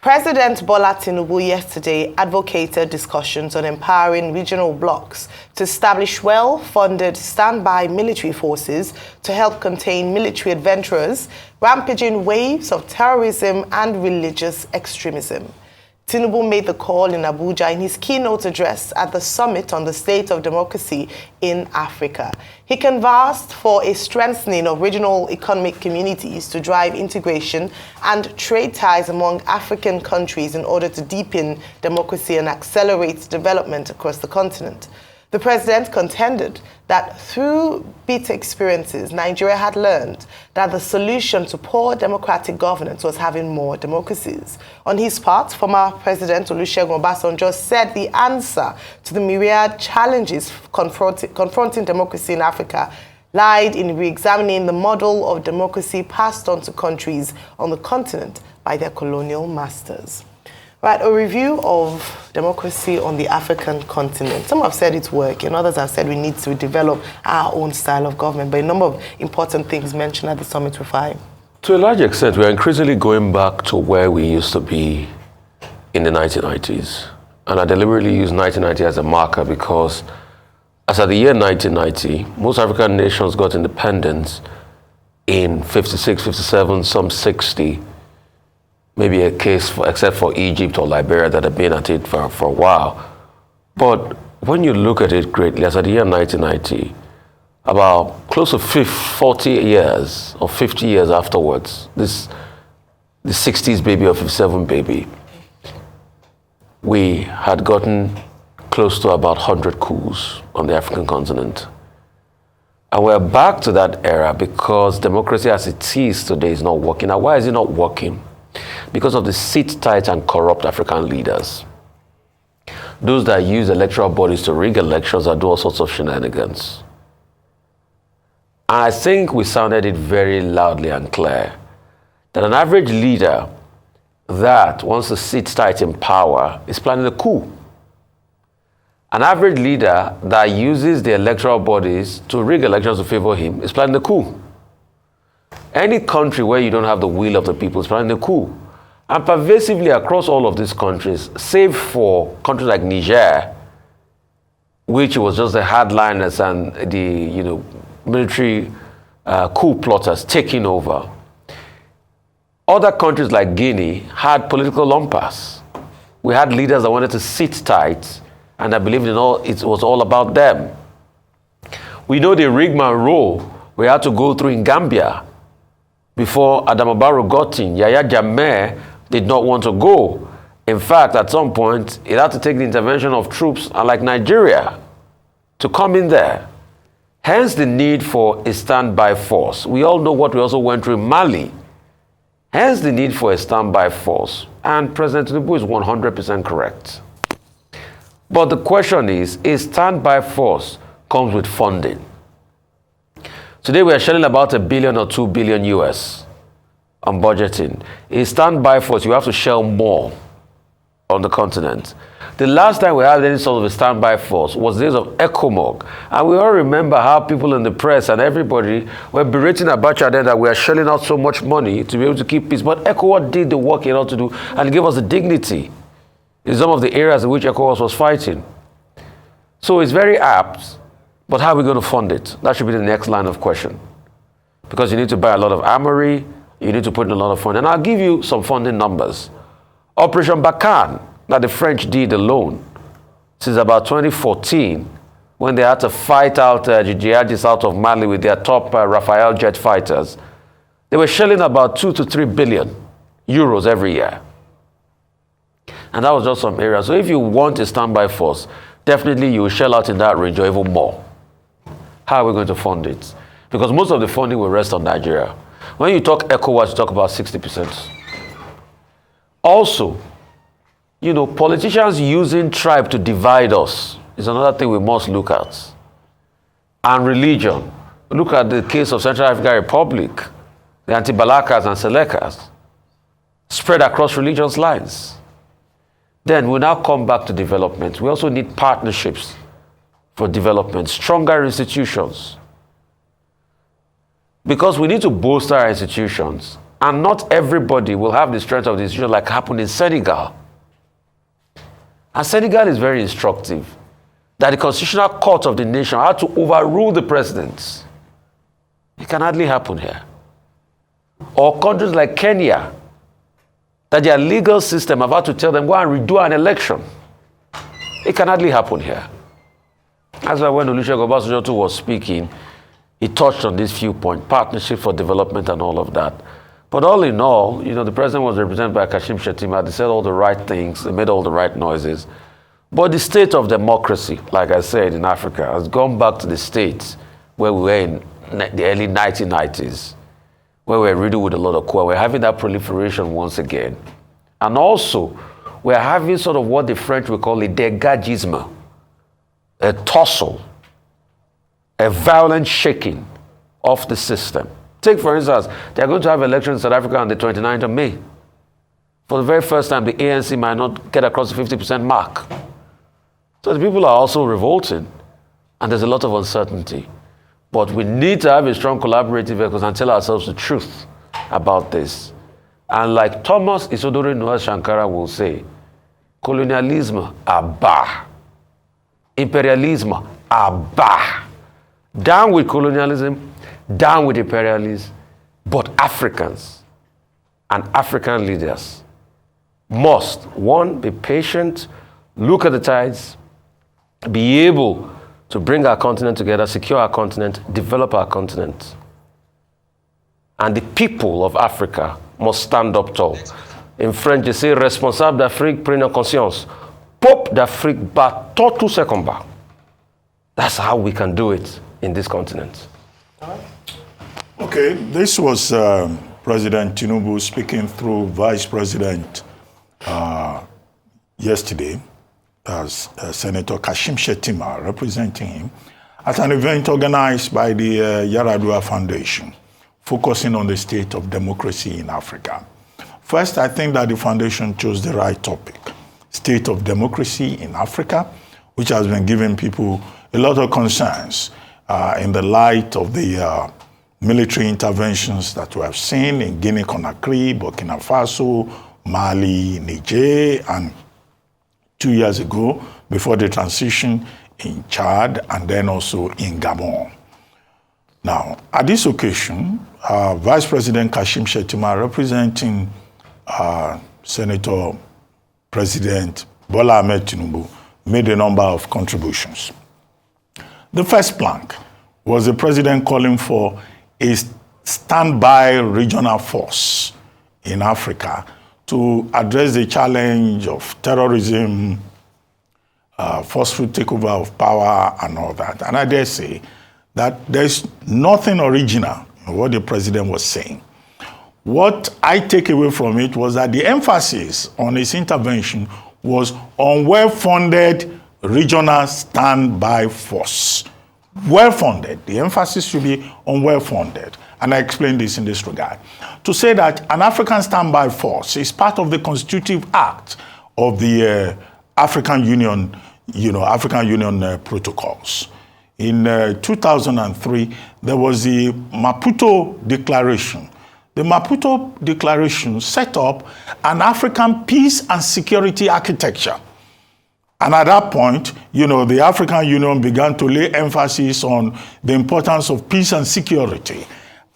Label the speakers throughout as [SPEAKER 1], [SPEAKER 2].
[SPEAKER 1] President Bola Tinubu yesterday advocated discussions on empowering regional blocs to establish well-funded standby military forces to help contain military adventurers, rampaging waves of terrorism and religious extremism. Tinubu made the call in Abuja in his keynote address at the summit on the state of democracy in Africa. He canvassed for a strengthening of regional economic communities to drive integration and trade ties among African countries in order to deepen democracy and accelerate development across the continent. The president contended that through bitter experiences, Nigeria had learned that the solution to poor democratic governance was having more democracies. On his part, former President Olusegun Obasanjo said the answer to the myriad challenges confronting democracy in Africa lied in re-examining the model of democracy passed on to countries on the continent by their colonial masters. Right, a review of democracy on the African continent. Some have said it's working, others have said we need to develop our own style of government, but a number of important things mentioned at the summit were fine.
[SPEAKER 2] To a large extent, we're increasingly going back to where we used to be in the 1990s. And I deliberately use 1990 as a marker because as of the year 1990, most African nations got independence in 56, 57, some 60. Maybe a case, except for Egypt or Liberia that have been at it for a while. But when you look at it greatly, as at the year 1990, about close to 40 years or 50 years afterwards, the 60s baby or 57 baby, we had gotten close to about 100 coups on the African continent. And we're back to that era because democracy as it is today is not working. Now, why is it not working? Because of the sit-tight and corrupt African leaders. Those that use electoral bodies to rig elections and do all sorts of shenanigans. And I think we sounded it very loudly and clear that an average leader that wants to sit tight in power is planning a coup. An average leader that uses the electoral bodies to rig elections to favor him is planning a coup. Any country where you don't have the will of the people is planning a coup. And pervasively across all of these countries, save for countries like Niger, which was just the hardliners and the military coup plotters taking over. Other countries like Guinea had political lumpas. We had leaders that wanted to sit tight and I believed it was all about them. We know the Rigman role we had to go through in Gambia before Adama Barrow got in. Yahya Jammeh did not want to go. In fact, at some point, it had to take the intervention of troops like Nigeria to come in there. Hence the need for a standby force. We all know what we also went through in Mali. Hence the need for a standby force. And President Tinubu is 100% correct. But the question is, a standby force comes with funding. Today we are shelling about $1 billion or $2 billion US on budgeting. A standby force, you have to shell more on the continent. The last time we had any sort of a standby force was the days of ECOMOG. And we all remember how people in the press and everybody were berating Abacha then that we are shelling out so much money to be able to keep peace. But ECOWAS did the work it ought to do and gave us the dignity in some of the areas in which ECOWAS was fighting. So it's very apt. But how are we going to fund it? That should be the next line of question. Because you need to buy a lot of armory, you need to put in a lot of funding. And I'll give you some funding numbers. Operation Barkhane, that the French did alone, since about 2014, when they had to fight out the jihadis out of Mali with their top Rafale jet fighters, they were shelling about 2 to 3 billion euros every year. And that was just some areas. So if you want a standby force, definitely you will shell out in that range or even more. How are we going to fund it? Because most of the funding will rest on Nigeria. When you talk ECOWAS, you talk about 60%. Also, politicians using tribe to divide us is another thing we must look at. And religion. Look at the case of Central African Republic, the anti-Balakas and Selekas, spread across religious lines. Then we now come back to development. We also need partnerships for development, stronger institutions. Because we need to bolster our institutions And not everybody will have the strength of the institution like happened in Senegal. And Senegal is very instructive. That the Constitutional Court of the nation had to overrule the presidents. It can hardly happen here. Or countries like Kenya, that their legal system have had to tell them, go and redo an election. It can hardly happen here. That's why when Olusegun Obasanjo was speaking, he touched on this few points, partnership for development and all of that. But all in all, the president was represented by Kashim Shettima. They said all the right things. They made all the right noises. But the state of democracy, like I said, in Africa, has gone back to the states where we were in the early 1990s, where we're riddled with a lot of quarrel. We're having that proliferation once again. And also, we're having sort of what the French would call a dégagisme, a tussle, a violent shaking of the system. Take, for instance, they're going to have elections in South Africa on the 29th of May. For the very first time, the ANC might not get across the 50% mark. So the people are also revolting, and there's a lot of uncertainty. But we need to have a strong collaborative effort and tell ourselves the truth about this. And like Thomas Isodore Noah Shankara will say, colonialism, abba. Imperialism, abba. Down with colonialism, down with imperialism. But Africans and African leaders must, one, be patient, look at the tides, be able to bring our continent together, secure our continent, develop our continent. And the people of Africa must stand up tall. In French, they say, responsable d'Afrique, prenez conscience. Peuple d'Afrique bat tout ce combat. That's how we can do it in this continent.
[SPEAKER 3] Okay, this was President Tinubu speaking through Vice President yesterday, as Senator Kashim Shettima representing him, at an event organized by the Yaradua Foundation, focusing on the state of democracy in Africa. First, I think that the foundation chose the right topic, state of democracy in Africa, which has been giving people a lot of concerns in the light of the military interventions that we have seen in Guinea-Conakry, Burkina Faso, Mali, Niger, and 2 years ago, before the transition, in Chad, and then also in Gabon. Now, at this occasion, Vice President Kashim Shettima, representing Senator President Bola Ahmed Tinubu, made a number of contributions. The first plank was the president calling for a standby regional force in Africa to address the challenge of terrorism, forceful takeover of power, and all that. And I dare say that there's nothing original in what the president was saying. What I take away from it was that the emphasis on his intervention was on well-funded regional standby force. Well-funded. The emphasis should be on well-funded. And I explained this in this regard. To say that an African standby force is part of the constitutive act of the African Union, African Union protocols. In 2003, there was the Maputo Declaration. The Maputo Declaration set up an African peace and security architecture. And at that point, the African Union began to lay emphasis on the importance of peace and security.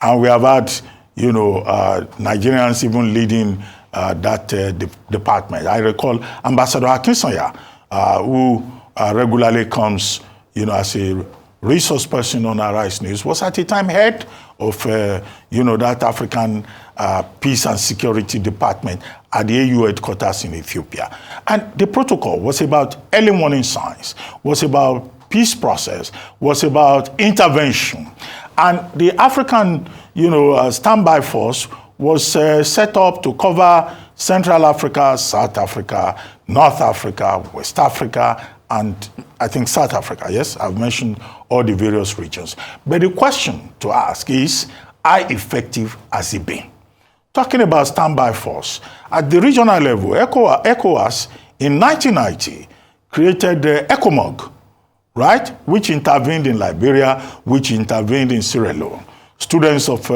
[SPEAKER 3] And we have had, Nigerians even leading that department. I recall Ambassador Akinsanya, who regularly comes, as a resource person on Arise News, was at the time head of, that African Peace and Security Department at the AU headquarters in Ethiopia. And the protocol was about early warning signs, was about peace process, was about intervention. And the African, standby force was set up to cover Central Africa, South Africa, North Africa, West Africa, and I think South Africa. Yes, I've mentioned all the various regions. But the question to ask is, how effective has it been? Talking about standby force, at the regional level, ECOWAS in 1990 created the ECOMOG, right, which intervened in Liberia, which intervened in Sierra Leone. Students of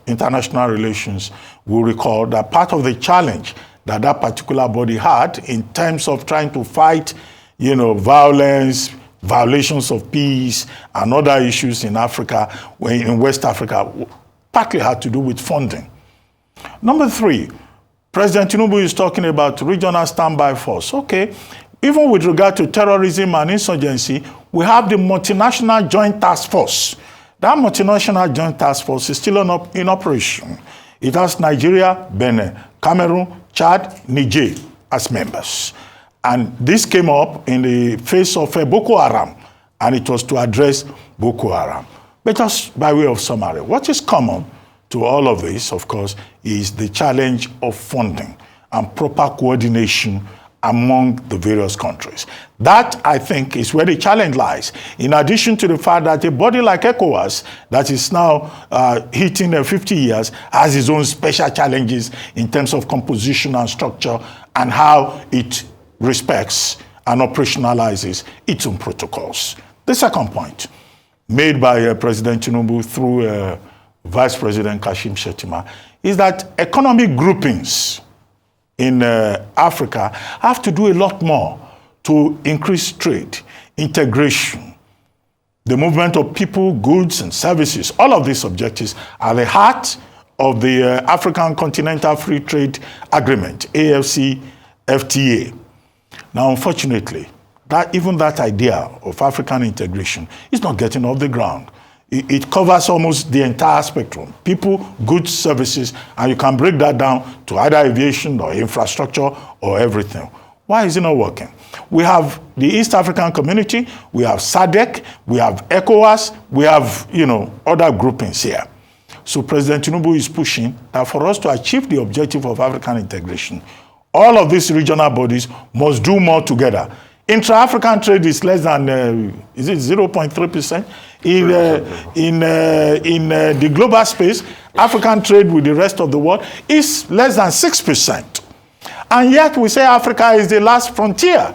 [SPEAKER 3] international relations will recall that part of the challenge that that particular body had in terms of trying to fight, violence, violations of peace, and other issues in Africa, in West Africa, partly had to do with funding. Number 3, President Tinubu is talking about regional standby force. Okay, even with regard to terrorism and insurgency, we have the multinational joint task force. That multinational joint task force is still in operation. It has Nigeria, Benin, Cameroon, Chad, Niger as members. And this came up in the face of Boko Haram, and it was to address Boko Haram. But just by way of summary, what is common to all of this, of course, is the challenge of funding and proper coordination among the various countries. That, I think, is where the challenge lies. In addition to the fact that a body like ECOWAS, that is now hitting 50 years, has its own special challenges in terms of composition and structure and how it respects and operationalizes its own protocols. The second point made by President Tinubu through Vice President Kashim Shettima is that economic groupings in Africa have to do a lot more to increase trade, integration, the movement of people, goods, and services. All of these objectives are the heart of the African Continental Free Trade Agreement, AFCFTA. Now, unfortunately, even that idea of African integration is not getting off the ground. It covers almost the entire spectrum, people, goods, services, and you can break that down to either aviation or infrastructure or everything. Why is it not working? We have the East African Community, we have SADC, we have ECOWAS, we have, other groupings here. So President Tinubu is pushing that for us to achieve the objective of African integration, all of these regional bodies must do more together. Intra-African trade is less than, is it 0.3%? In the global space, African trade with the rest of the world is less than 6%. And yet we say Africa is the last frontier.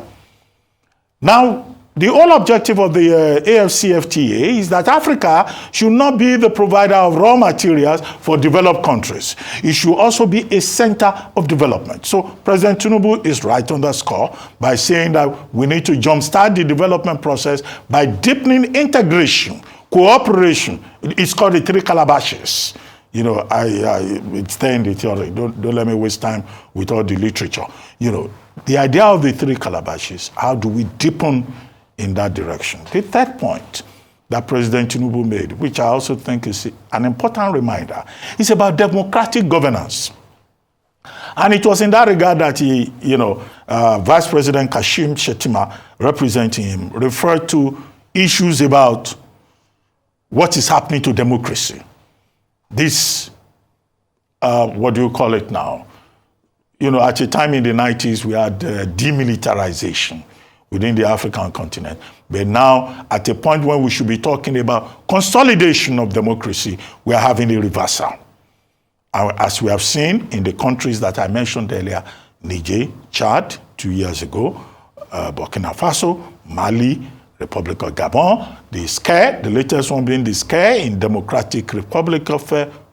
[SPEAKER 3] Now, the whole objective of the AFCFTA is that Africa should not be the provider of raw materials for developed countries. It should also be a center of development. So President Tinubu is right on the score by saying that we need to jumpstart the development process by deepening integration, cooperation. It's called the 3 calabashes. It's there in the theory. Don't let me waste time with all the literature. The idea of the 3 calabashes, how do we deepen in that direction? The third point that President Tinubu made, which I also think is an important reminder, is about democratic governance. And it was in that regard that Vice President Kashim Shettima, representing him, referred to issues about what is happening to democracy. This, what do you call it now? At a time in the 90s, we had demilitarization within the African continent. But now, at a point when we should be talking about consolidation of democracy, we are having a reversal. As we have seen in the countries that I mentioned earlier, Niger, Chad, 2 years ago, Burkina Faso, Mali, Republic of Gabon, the scare, the latest one being the scare in Democratic Republic of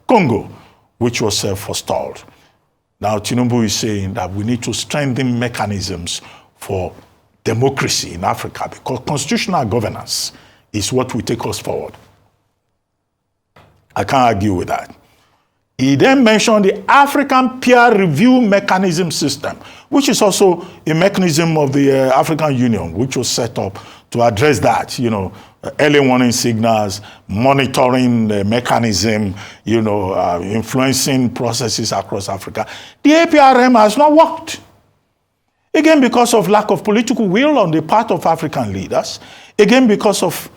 [SPEAKER 3] Congo, which was forestalled. Now, Tinubu is saying that we need to strengthen mechanisms for democracy in Africa because constitutional governance is what will take us forward. I can't argue with that. He then mentioned the African peer review mechanism system, which is also a mechanism of the African Union, which was set up to address that, early warning signals, monitoring mechanism, influencing processes across Africa. The APRM has not worked. Again, because of lack of political will on the part of African leaders. Again, because of,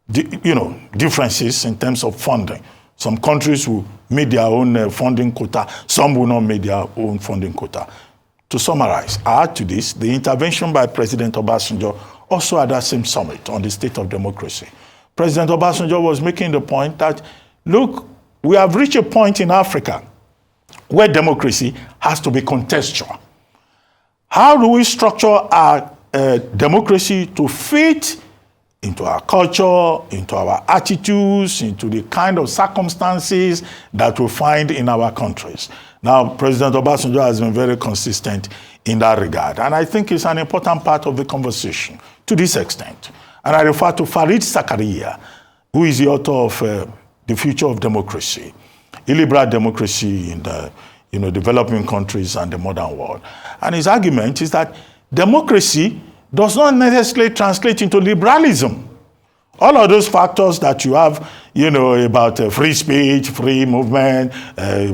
[SPEAKER 3] differences in terms of funding. Some countries will meet their own funding quota. Some will not meet their own funding quota. To summarize, add to this, the intervention by President Obasanjo also at that same summit on the state of democracy. President Obasanjo was making the point that, look, we have reached a point in Africa where democracy has to be contextual. How do we structure our democracy to fit into our culture, into our attitudes, into the kind of circumstances that we find in our countries. Now, President Obasanjo has been very consistent in that regard, and I think it's an important part of the conversation to this extent. And I refer to Fareed Zakaria, who is the author of The Future of Democracy, illiberal democracy in the developing countries and the modern world. And his argument is that democracy does not necessarily translate into liberalism. All of those factors that you have, about free speech, free movement,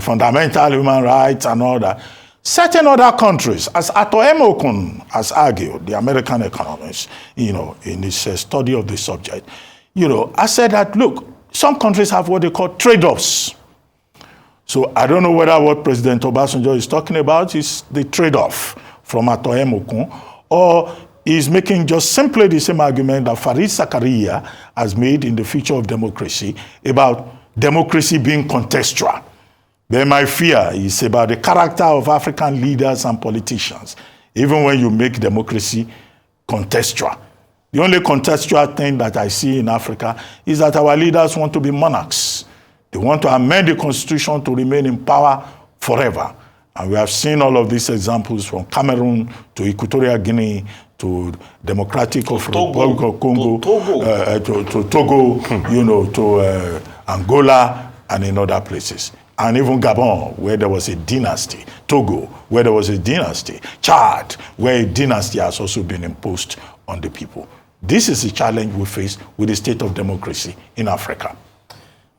[SPEAKER 3] fundamental human rights and all that. Certain other countries, as Ato Emokun has argued, the American economist, in his study of the subject, has said that, look, some countries have what they call trade-offs. So I don't know whether what President Obasanjo is talking about is the trade-off from Ato Emokun, or is making just simply the same argument that Fareed Zakaria has made in The Future of Democracy about democracy being contextual. But my fear is about the character of African leaders and politicians, even when you make democracy contextual. The only contextual thing that I see in Africa is that our leaders want to be monarchs. They want to amend the constitution to remain in power forever. And we have seen all of these examples from Cameroon to Equatorial Guinea to Democratic of Republic of Congo, to Togo, to Angola and in other places. And even Gabon, where there was a dynasty. Togo, where there was a dynasty. Chad, where a dynasty has also been imposed on the people. This is the challenge we face with the state of democracy in Africa.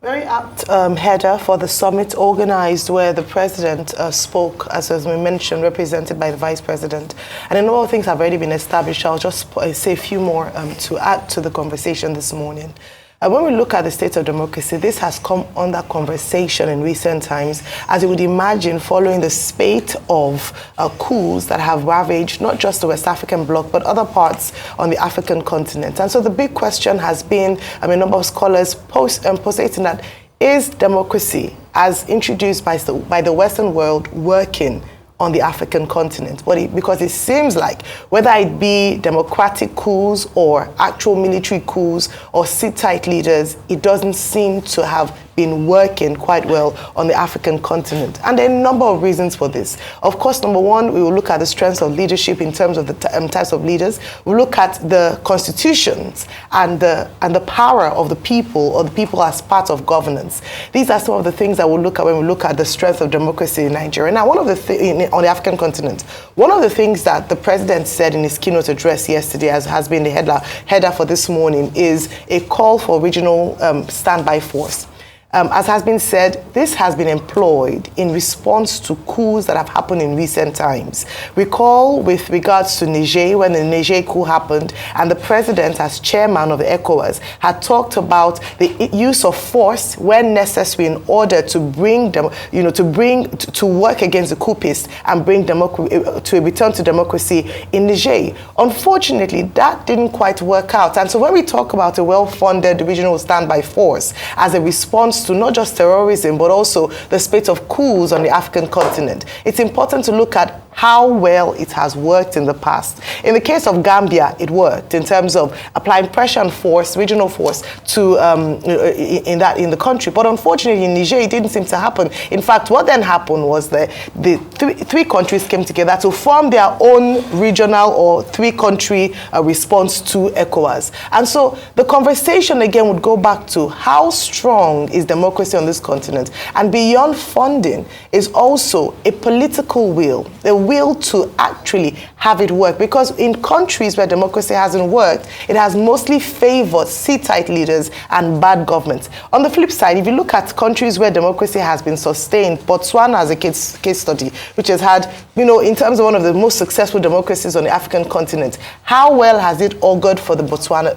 [SPEAKER 1] Very apt header for the summit organized where the president spoke, as we mentioned, represented by the vice president. And a number of things have already been established. I'll just say a few more to add to the conversation this morning. When we look at the state of democracy, this has come under conversation in recent times, as you would imagine, following the spate of coups that have ravaged not just the West African bloc, but other parts on the African continent. And so the big question has been, a number of scholars positing that, is democracy, as introduced by the Western world, working on the African continent? Because it seems like, whether it be democratic coups or actual military coups or sit-tight leaders, it doesn't seem to have been working quite well on the African continent. And there are a number of reasons for this. Of course, number one, we will look at the strengths of leadership in terms of the types of leaders. We'll look at the constitutions and the power of the people, or the people as part of governance. These are some of the things that we'll look at when we look at the strength of democracy in Nigeria. Now, on the African continent, one of the things that the president said in his keynote address yesterday, as has been the header for this morning, is a call for regional standby force. As has been said, this has been employed in response to coups that have happened in recent times. Recall with regards to Niger, when the Niger coup happened, and the president, as chairman of the ECOWAS, had talked about the use of force when necessary in order to bring them, to work against the coupists and bring to a return to democracy in Niger. Unfortunately, that didn't quite work out. And so when we talk about a well-funded regional standby force as a response to not just terrorism, but also the spate of coups on the African continent, it's important to look at how well it has worked in the past. In the case of Gambia, it worked in terms of applying pressure and force, regional force, to in the country. But unfortunately, in Niger, it didn't seem to happen. In fact, what then happened was that the three countries came together to form their own regional or three-country response to ECOWAS. And so the conversation again would go back to how strong is democracy on this continent, and beyond funding is also a political will, a will to actually have it work. Because in countries where democracy hasn't worked, it has mostly favored sit-tight leaders and bad governments. On the flip side, if you look at countries where democracy has been sustained, Botswana has a case study, which has had, in terms of one of the most successful democracies on the African continent, how well has it augured for the Botswana,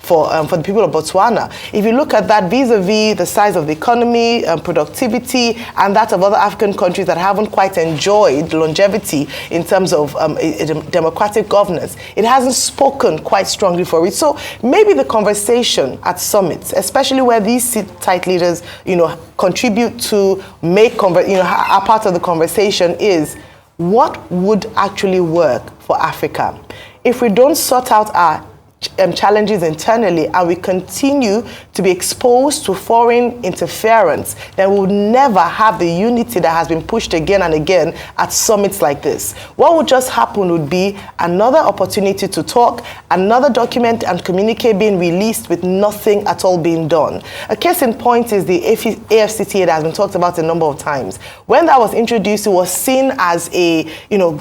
[SPEAKER 1] for the people of Botswana? If you look at that vis-a-vis the size of the economy, productivity, and that of other African countries that haven't quite enjoyed longevity in terms of democratic governance, it hasn't spoken quite strongly for it. So maybe the conversation at summits, especially where these sit-tight leaders, contribute to make, are part of the conversation, is what would actually work for Africa. If we don't sort out our challenges internally, and we continue to be exposed to foreign interference, then we'll never have the unity that has been pushed again and again at summits like this. What would just happen would be another opportunity to talk, another document and communique being released with nothing at all being done. A case in point is the AFCTA that has been talked about a number of times. When that was introduced, it was seen as a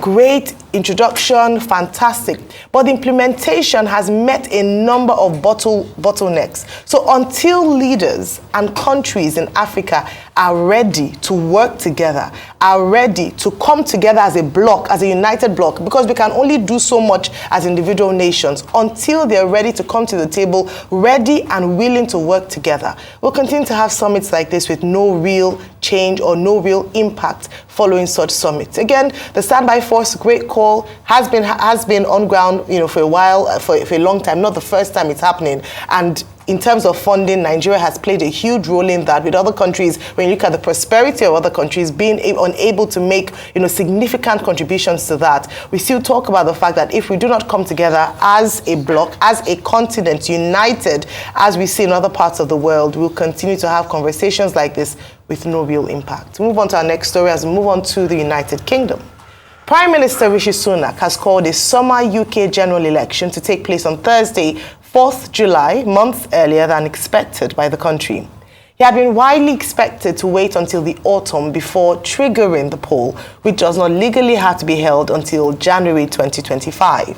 [SPEAKER 1] great introduction, fantastic, but the implementation has met a number of bottlenecks. So until leaders and countries in Africa are ready to work together, are ready to come together as a bloc, as a united bloc, because we can only do so much as individual nations, until they're ready to come to the table, ready and willing to work together, we'll continue to have summits like this with no real change or no real impact following such summits. Again, the standby force, great call, has been on ground, for a while, for a long time, not the first time it's happening. And in terms of funding, Nigeria has played a huge role in that, with other countries, when you look at the prosperity of other countries, being unable to make significant contributions to that. We still talk about the fact that if we do not come together as a bloc, as a continent, united, as we see in other parts of the world, we'll continue to have conversations like this with no real impact. Move on to our next story as we move on to the United Kingdom. Prime Minister Rishi Sunak has called a summer UK general election to take place on Thursday, 4th July, months earlier than expected by the country. He had been widely expected to wait until the autumn before triggering the poll, which does not legally have to be held until January 2025.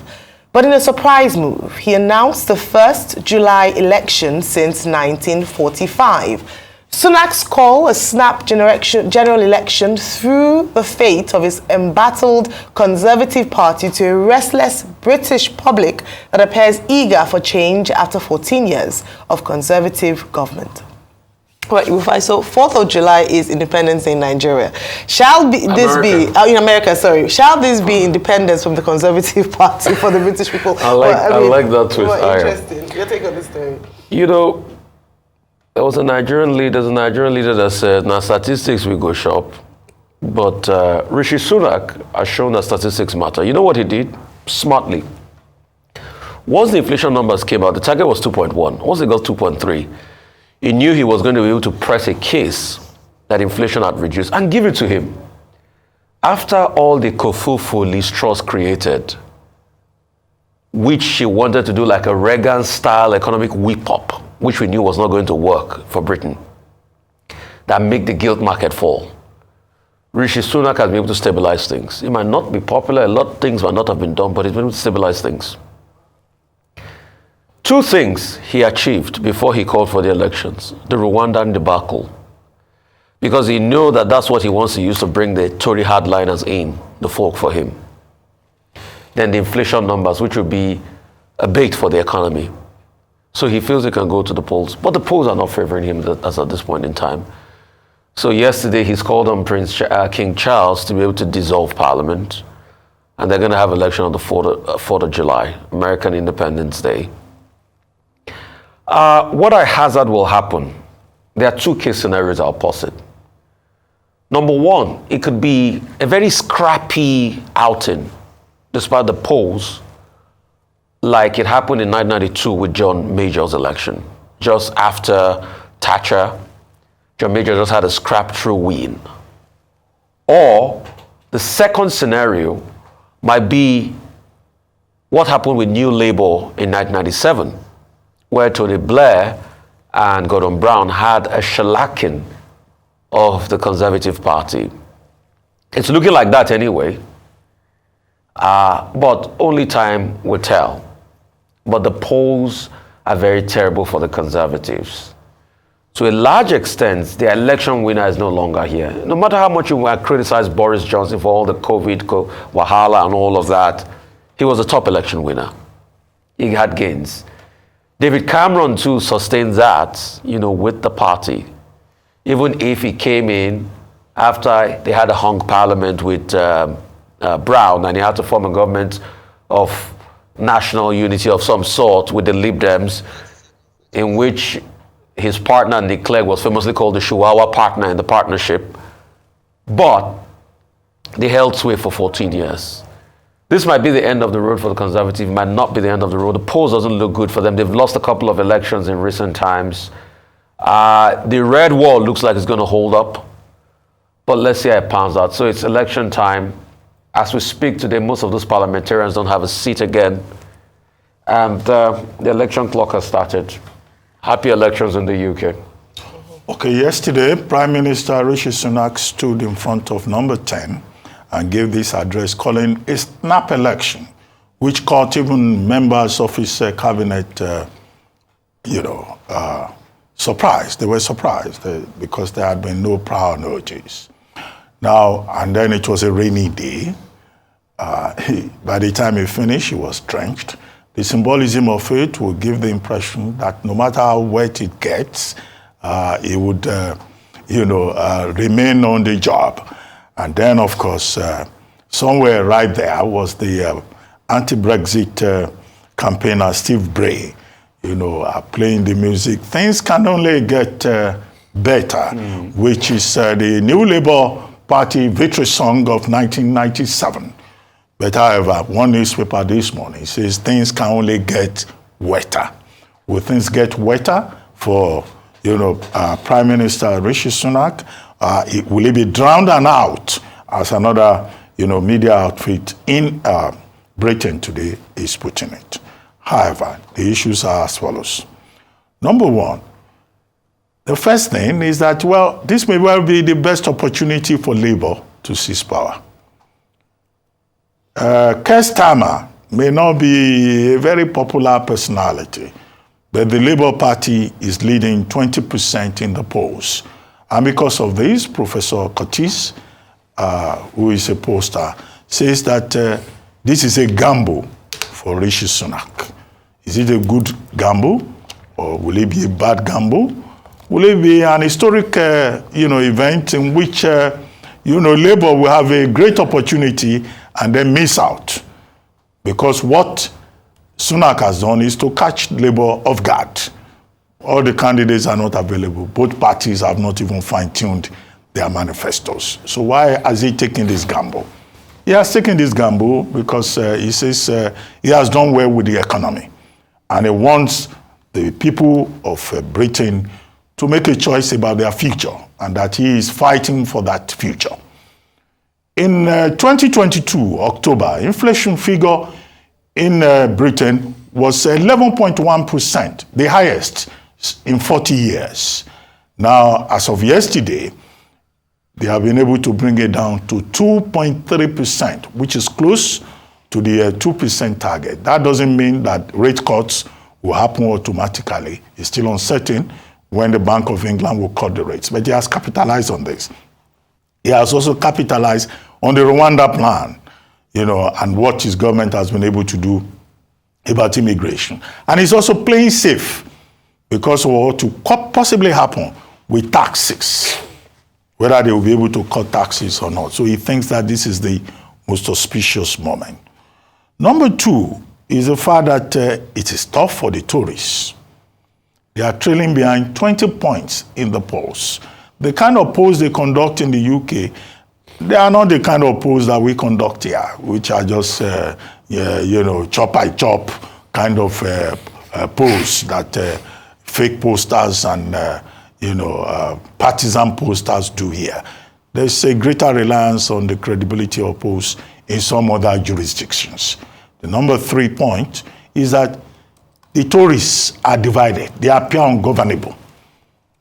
[SPEAKER 1] But in a surprise move, he announced the first July election since 1945. Sunak's call a snap general election threw the fate of his embattled Conservative Party to a restless British public that appears eager for change after 14 years of Conservative government. Right, so 4th of July is Independence Day in Nigeria. Shall this be in America? Sorry, shall this be independence from the Conservative Party for the British people?
[SPEAKER 2] I like that twist.
[SPEAKER 1] Interesting. Your take on this story.
[SPEAKER 2] There was a Nigerian leader that said, now statistics we go shop, but Rishi Sunak has shown that statistics matter. You know what he did? Smartly. Once the inflation numbers came out, the target was 2.1. Once they got 2.3, he knew he was going to be able to press a case that inflation had reduced and give it to him. After all the kerfuffle Liz Truss created, which she wanted to do like a Reagan-style economic whip-up, which we knew was not going to work for Britain, that make the gilt market fall. Rishi Sunak has been able to stabilize things. It might not be popular, a lot of things might not have been done, but he's been able to stabilize things. Two things he achieved before he called for the elections: the Rwandan debacle, because he knew that that's what he wants to use to bring the Tory hardliners in, the folk for him. Then the inflation numbers, which would be a bait for the economy. So he feels he can go to the polls, but the polls are not favoring him as at this point in time. So yesterday he's called on King Charles to be able to dissolve Parliament, and they're going to have election on the 4th of July, American Independence Day. What I hazard will happen, there are two case scenarios I'll posit. Number one, it could be a very scrappy outing, despite the polls, like it happened in 1992 with John Major's election. Just after Thatcher, John Major just had a scrap-through win. Or the second scenario might be what happened with New Labour in 1997, where Tony Blair and Gordon Brown had a shellacking of the Conservative Party. It's looking like that anyway, but only time will tell. But the polls are very terrible for the Conservatives. To a large extent, the election winner is no longer here. No matter how much you might criticize Boris Johnson for all the COVID, Wahala and all of that, he was a top election winner. He had gains. David Cameron too sustains that, with the party. Even if he came in after they had a hung parliament with Brown, and he had to form a government of national unity of some sort with the Lib Dems, in which his partner, Nick Clegg, was famously called the Chihuahua partner in the partnership. But they held sway for 14 years. This might be the end of the road for the Conservative, might not be the end of the road. The polls doesn't look good for them. They've lost a couple of elections in recent times. The red wall looks like it's going to hold up, but let's see how it pans out. So it's election time. As we speak today, most of those parliamentarians don't have a seat again. And the election clock has started. Happy elections in the UK.
[SPEAKER 3] Okay, yesterday, Prime Minister Rishi Sunak stood in front of number 10 and gave this address calling a snap election, which caught even members of his cabinet, surprised. They were surprised because there had been no prior notice. Now, and then it was a rainy day. By the time he finished, he was drenched. The symbolism of it will give the impression that no matter how wet it gets, he would, remain on the job. And then, of course, somewhere right there was the anti-Brexit campaigner, Steve Bray, playing the music. Things can only get better, which is the New Labour Party victory song of 1997. But however, one newspaper this morning says things can only get wetter. Will things get wetter for, Prime Minister Rishi Sunak? Will he be drowned out, as another, media outfit in Britain today is putting it? However, the issues are as follows. Number one, the first thing is that, this may well be the best opportunity for Labour to seize power. Keir Starmer may not be a very popular personality, but the Labour Party is leading 20% in the polls. And because of this, Professor Curtis, who is a pollster, says that this is a gamble for Rishi Sunak. Is it a good gamble, or will it be a bad gamble? Will it be an historic, event in which, Labour will have a great opportunity and then miss out? Because what Sunak has done is to catch Labour off guard. All the candidates are not available. Both parties have not even fine-tuned their manifestos. So why has he taken this gamble? He has taken this gamble because he says he has done well with the economy. And he wants the people of Britain to make a choice about their future, and that he is fighting for that future. In 2022, October, inflation figure in Britain was 11.1%, the highest in 40 years. Now, as of yesterday, they have been able to bring it down to 2.3%, which is close to the 2% target. That doesn't mean that rate cuts will happen automatically. It's still uncertain when the Bank of England will cut the rates, but he has capitalized on this. He has also capitalized on the Rwanda plan, and what his government has been able to do about immigration. And he's also playing safe because of what could possibly happen with taxes, whether they will be able to cut taxes or not. So he thinks that this is the most auspicious moment. Number two is the fact that it is tough for the Tories. They are trailing behind 20 points in the polls. The kind of polls they conduct in the UK, they are not the kind of polls that we conduct here, which are just, chop by chop kind of polls that fake posters and, partisan posters do here. There's a greater reliance on the credibility of polls in some other jurisdictions. The number 3 point is that the Tories are divided. They appear ungovernable.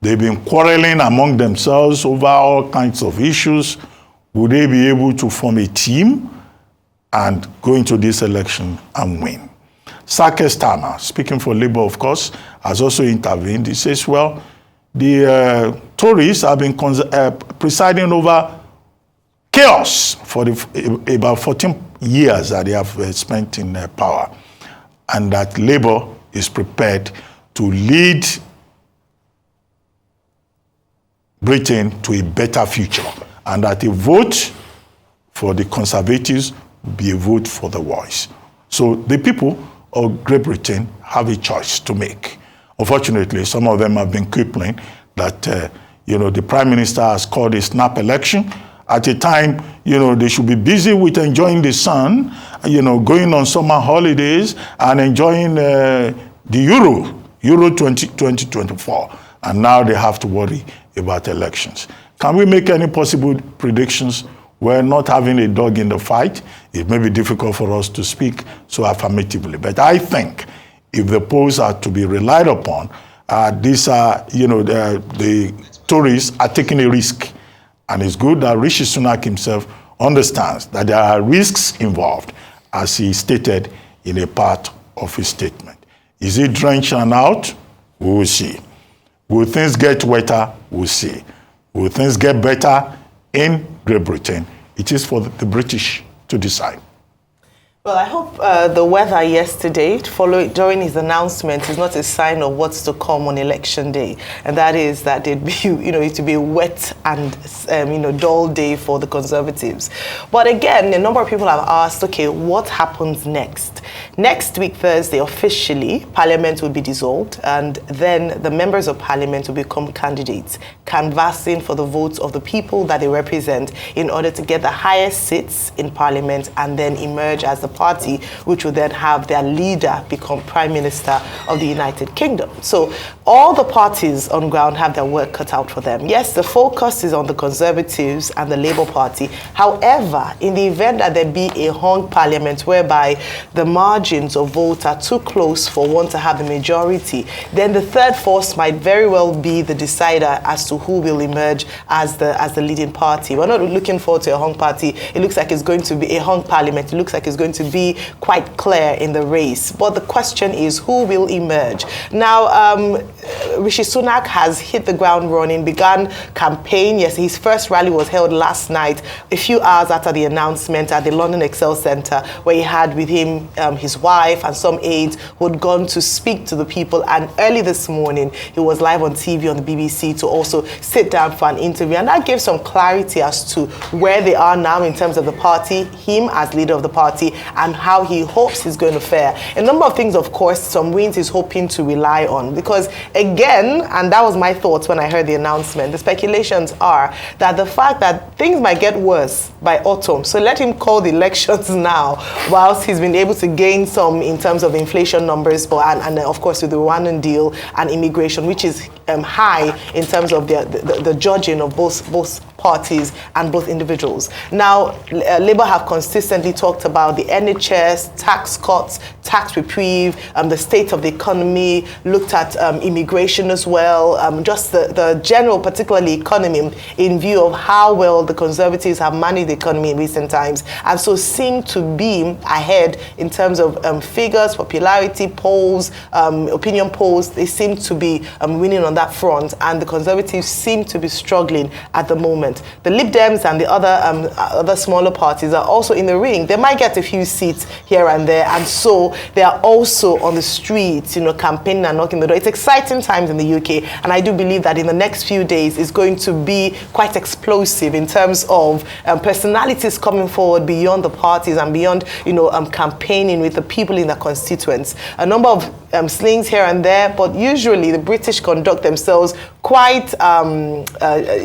[SPEAKER 3] They've been quarreling among themselves over all kinds of issues. Would they be able to form a team and go into this election and win? Keir Starmer, speaking for Labour, of course, has also intervened. He says, the Tories have been presiding over chaos for about 14 years that they have spent in power, and that Labour is prepared to lead Britain to a better future, and that a vote for the Conservatives will be a vote for the voice. So the people of Great Britain have a choice to make. Unfortunately, some of them have been quibbling that the Prime Minister has called a snap election at a time, they should be busy with enjoying the sun, going on summer holidays and enjoying the Euro 2024. And now they have to worry about elections. Can we make any possible predictions? We're not having a dog in the fight. It may be difficult for us to speak so affirmatively. But I think if the polls are to be relied upon, these are, the Tories are taking a risk. And it's good that Rishi Sunak himself understands that there are risks involved, as he stated in a part of his statement. Is it drenched and out? We will see. Will things get wetter? We'll see. Will things get better in Great Britain? It is for the British to decide.
[SPEAKER 1] Well, I hope the weather yesterday, during his announcement, is not a sign of what's to come on election day, and that is that it'd be, it to be a wet and dull day for the Conservatives. But again, a number of people have asked, okay, what happens next? Next week, Thursday, officially, Parliament will be dissolved, and then the members of Parliament will become candidates, canvassing for the votes of the people that they represent in order to get the highest seats in Parliament and then emerge as the party, which will then have their leader become Prime Minister of the United Kingdom. So all the parties on ground have their work cut out for them. Yes, the focus is on the Conservatives and the Labour Party. However, in the event that there be a hung Parliament whereby the margins of votes are too close for one to have the majority, then the third force might very well be the decider as to who will emerge as the leading party. We're not looking forward to a hung party. It looks like it's going to be a hung Parliament. It looks like it's going to be quite clear in the race. But the question is, who will emerge? Now, Rishi Sunak has hit the ground running, began campaign. Yes, his first rally was held last night, a few hours after the announcement at the London Excel Centre, where he had with him his wife and some aides who had gone to speak to the people. And early this morning, he was live on TV on the BBC to also sit down for an interview. And that gave some clarity as to where they are now in terms of the party, him as leader of the party, and how he hopes he's going to fare. A number of things, of course, some wins he's hoping to rely on. Because again, and that was my thoughts when I heard the announcement, the speculations are that the fact that things might get worse by autumn, so let him call the elections now, whilst he's been able to gain some in terms of inflation numbers, and of course with the Rwandan deal and immigration, which is high in terms of the judging of both parties and both individuals. Now, Labour have consistently talked about the NHS, tax cuts, tax reprieve, the state of the economy, looked at immigration as well, just the general, particularly economy, in view of how well the Conservatives have managed the economy in recent times, and so seem to be ahead in terms of figures, popularity polls, opinion polls. They seem to be winning on that front, and the Conservatives seem to be struggling at the moment. The Lib Dems and the other smaller parties are also in the ring. They might get a few seats here and there, and so they are also on the streets, campaigning and knocking the door. It's exciting times in the UK, and I do believe that in the next few days it's going to be quite explosive in terms of personalities coming forward beyond the parties and beyond, campaigning with the people in their constituents. A number of slings here and there, but usually the British conduct themselves quite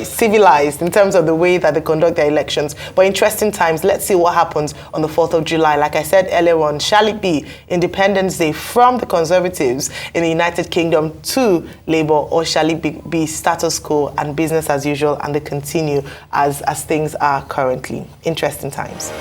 [SPEAKER 1] civilized in terms of the way that they conduct their elections. But interesting times. Let's see what happens on the 4th of July. Like I said earlier on, shall it be Independence Day from the Conservatives in the United Kingdom to Labour, or shall it be status quo and business as usual, and they continue as things are currently? Interesting times.